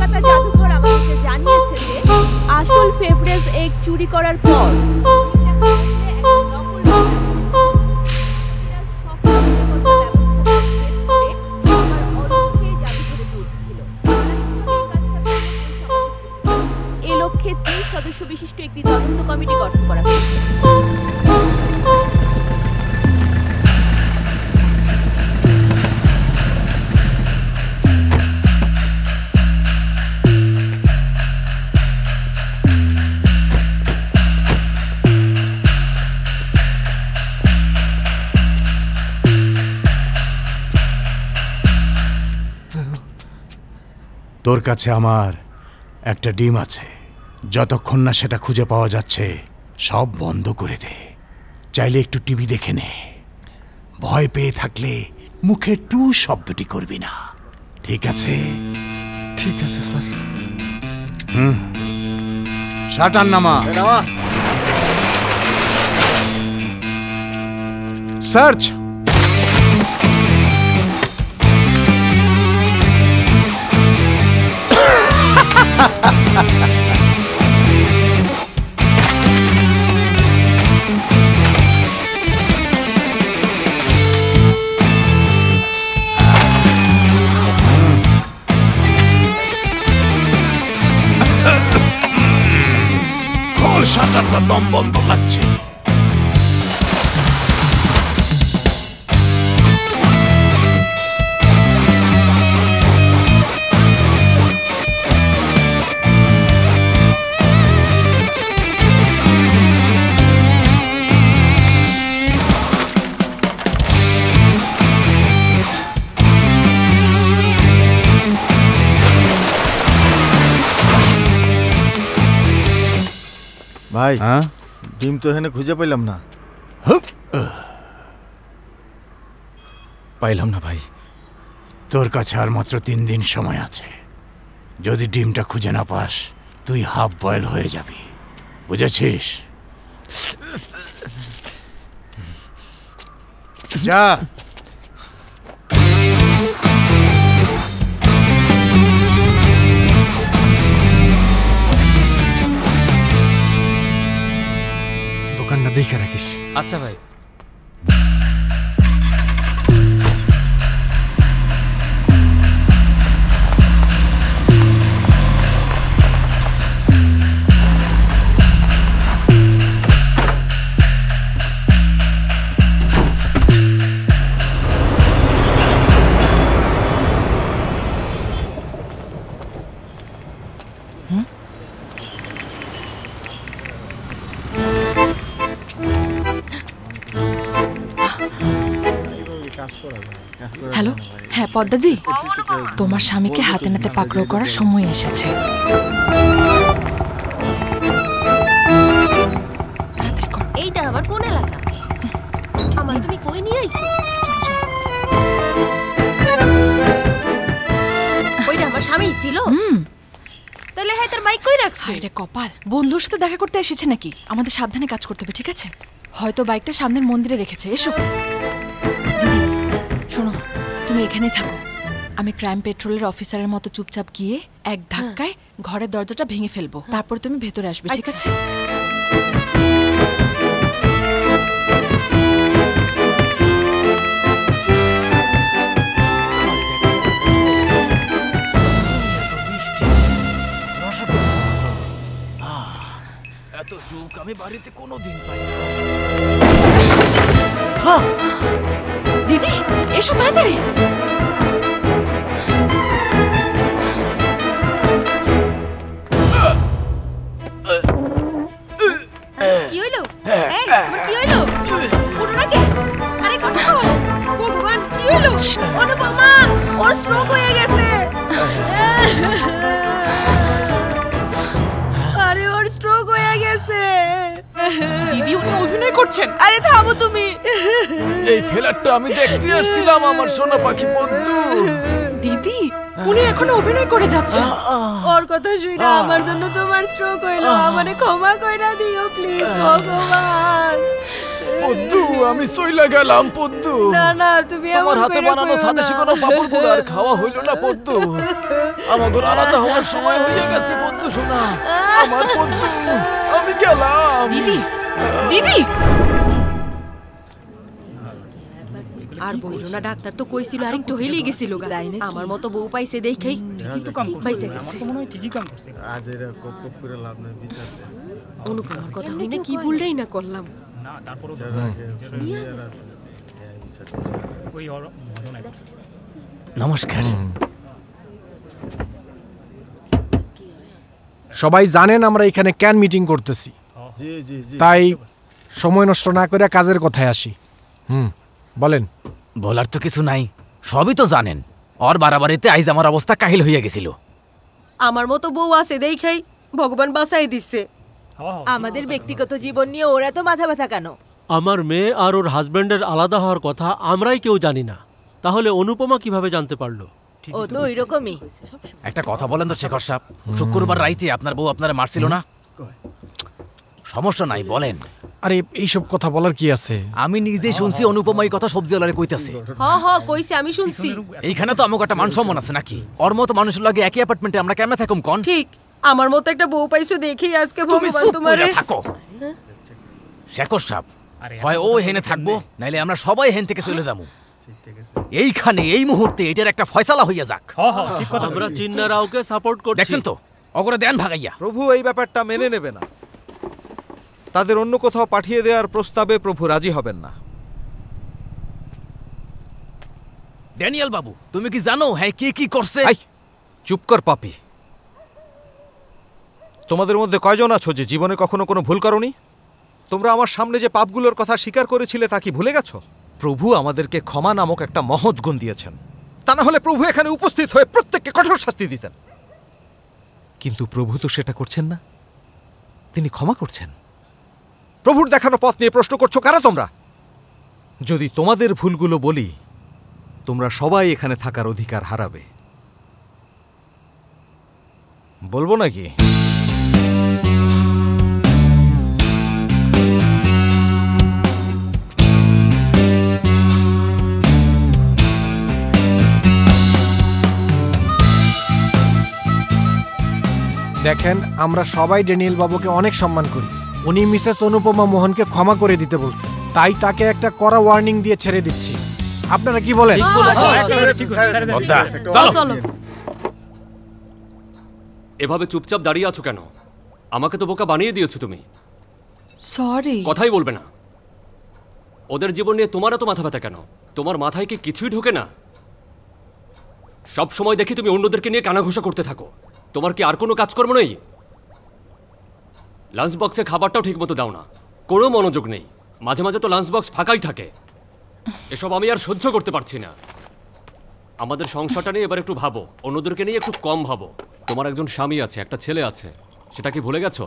কলকাতা জাদুঘর আমাকে জানিয়েছে যে আসল ফেব্রেজ এগ চুরি করার পর এ লক্ষ্যে 3 সদস্য বিশিষ্ট একটি তদন্ত কমিটি গঠন করা হয়েছে। তোর কাছে আমার একটা ডিম আছে, যতক্ষণ না সেটা খুঁজে পাওয়া যাচ্ছে সব বন্ধ করে দে। চাইলে একটু টিভি দেখে নে, ভয় পেয়ে থাকলে মুখে টু শব্দটি করবি না, ঠিক আছে? ঠিক আছে স্যার। শাটার নামা। সার্চ। শাটারটা দম বন্ধ লাগছে। ভাই ডিম তো এখানে খুঁজে পাইলাম না। পাইলাম না ভাই। তোর কাছে আর মাত্র 3 দিন সময় আছে। যদি ডিমটা খুঁজে না পাস তুই হাফ বয়েল হয়ে যাবি, বুঝেছিস? যা। দোকানটা দেখে রাখিস। আচ্ছা ভাই। হ্যালো, হ্যাঁ পদ্মাদি, তোমার স্বামীকে হাতে নাতে পাকড়াও করার সময় এসেছে। এইটা আবার কোন এলাকা? আমার তুমি কই নিয়ে আইছো? ওইটা আমার স্বামী ছিল। তাহলে হ্যাঁ তার বাইক কই রাখছে? আরে কপাল, বন্ধুর সাথে দেখা করতে এসেছে নাকি? আমাদের সাবধানে কাজ করতে হবে, ঠিক আছে? হয়তো বাইকটা সামনের মন্দিরে রেখেছে। এসো দিদি, শোনো, তুমি এখানেই থাকো। আমি ক্রাইম পেট্রোলের অফিসারের মতো চুপচাপ গিয়ে এক ধাক্কায় ঘরের দরজাটা ভেঙে ফেলবো, তারপর তুমি ভেতরে আসবে, ঠিক আছে? এত সুখ আমি বাড়িতে কোনোদিন পাই না। দিদি এসো তাড়াতাড়ি। কি হইলো? এই তোমার কি হইলো? পুরো নাকি? আরে কথা কও। ভগবান কি হইলো? অনুপমা, ওর স্ট্রোক হয়ে গেছে। আরে ওর স্ট্রোক হয়ে গেছে। দিদি উনি অভিনয় করছেন। আরে থামো তুমি। এই ফেলারটা আমি দেখতে আসছিলাম আমার সোনা পাখি বন্ধু। দিদি উনি এখনো অভিনয় করে যাচ্ছেন। ওর কথা শুনে আমার জন্য তোমার স্ট্রোক হইলো। আমারে ক্ষমা কইরা দিও প্লিজ ভগবান। পদ্দু আমি সইলা গেলাম পদ্দু। না না তুমি আমার হাতে বানানো স্বদেশী কোনো পাপড় গুলো আর খাওয়া হইল না পদ্দু। আমাদের আলাদা হওয়ার সময় হয়ে গেছে পদ্দু শোনা, আমার পদ্দু আমি গেলাম। দিদি দিদি আর বইলো না, ডাক্তার তো কইছিল আরেকটু হইলেই গেছিল গা। আমার মতো বউ পাইছে দেখাই পাইছে গেছে। আজ এরা কপ কপ করে লাভ নাই বিচার অনুপমার কথা হই না কি ভুলটাই না করলাম। নমস্কার। সবাই জানেন আমরা এখানে কেন মিটিং করতেছি, জি জি জি তাই সময় নষ্ট না করে কাজের কথায় আসি। বলেন। বলার তো কিছু নাই, সবই তো জানেন। ওর বাড়াবাড়িতে আইজ আমার অবস্থা কাহিল হইয়া গেছিল। আমার মতো বউ আছে দেখাই ভগবান বাঁচাই দিচ্ছে। আমাদের ব্যক্তিগত জীবন নিয়ে ওরা তো মাথা ব্যথা কেন? আমার মেয়ে আর ওর হাজবেন্ডের আলাদা হওয়ার কথা আমরাই কেউ জানি না, তাহলে অনুপমা কিভাবে জানতে পারলো? ও তো ওইরকমই। একটা কথা বলেন তো শেখর সাহেব, শুক্রবার রাইতে আপনার বউ আপনারা মারছিল না? সমস্যা নাই বলেন। আরে এইসব কথা বলার কি আছে? আমি নিজেই শুনছি অনুপমা এই কথা সবজিওয়ালারে কইতাছে। কইছে আমি শুনছি। এইখানে তো আমাকে একটা মান সম্মান আছে নাকি? ওর মতো মানুষের লাগে একই অ্যাপার্টমেন্টে আমরা কেমনে থাকুম কোন? ঠিক আমার মতো একটা বউ পাইছো দেখেই আজকে তুমি ভগবান চুপ তোমারে। কইরা থাকো শেখর সাহেব, হয় ও হেনে থাকবো নাইলে আমরা সবাই হেন থেকে চলে যাবো। এইখানে এই মুহূর্তে এটার একটা ফয়সালা হইয়া যাক। আমরা চিন্না রাওকে সাপোর্ট করছি। দেখছেন তো অগরে দেন ভাগাইয়া। প্রভু এই ব্যাপারটা মেনে নেবে না, তাদের অন্য কোথাও পাঠিয়ে দেওয়ার প্রস্তাবে প্রভু রাজি হবেন না। ড্যানিয়েল বাবু তুমি কি জানো হ্যাঁ কে কি করছে? চুপ কর পাপি। তোমাদের মধ্যে কয়জন আছো যে জীবনে কখনো কোনো ভুল করনি? তোমরা আমার সামনে যে পাপগুলোর কথা স্বীকার করেছিলে তা কি ভুলে গেছো? প্রভু আমাদেরকে ক্ষমা নামক একটা মহৎ গুণ দিয়েছেন, তা না হলে প্রভু এখানে উপস্থিত হয়ে প্রত্যেককে কঠোর শাস্তি দিতেন। কিন্তু প্রভু তো সেটা করছেন না, তিনি ক্ষমা করছেন। প্রভুর দেখানো পথ নিয়ে প্রশ্ন করছো কারা তোমরা? যদি তোমাদের ভুলগুলো বলি তোমরা সবাই এখানে থাকার অধিকার হারাবে। বলবো নাকি? দেখেন আমরা সবাই ড্যানিয়েল বাবুকে অনেক সম্মান করি। উনি মিসেস অনুপমা মোহনকে ক্ষমা করে দিতে বলছে, তাই তাকে একটা কড়া ওয়ার্নিং দিয়ে ছেড়ে দিচ্ছি। আপনারা কি বলেন? এভাবে চুপচাপ দাঁড়িয়ে আছো কেন? আমাকে তো বোকা বানিয়ে দিয়েছো তুমি। সরি। কথাই বলবে না। ওদের জীবন নিয়ে তোমার এত মাথা ব্যথা কেন? তোমার মাথায় কি কিছুই ঢোকে না? সব সময় দেখি তুমি অন্যদেরকে নিয়ে কানাঘুষা করতে থাকো। তোমার কি আর কোনো কাজকর্ম নেই? লাঞ্চ বক্সে খাবারটাও ঠিক মতো দাও না, কোনো মনোযোগ নেই। মাঝে মাঝে তো লাঞ্চ বক্স ফাঁকাই থাকে। এসব আমি আর সহ্য করতে পারছি না। আমাদের সংসারটা নিয়ে এবার একটু ভাবো, অন্যদেরকে নিয়ে একটু কম ভাবো। তোমার একজন স্বামী আছে, একটা ছেলে আছে, সেটা কি ভুলে গেছো?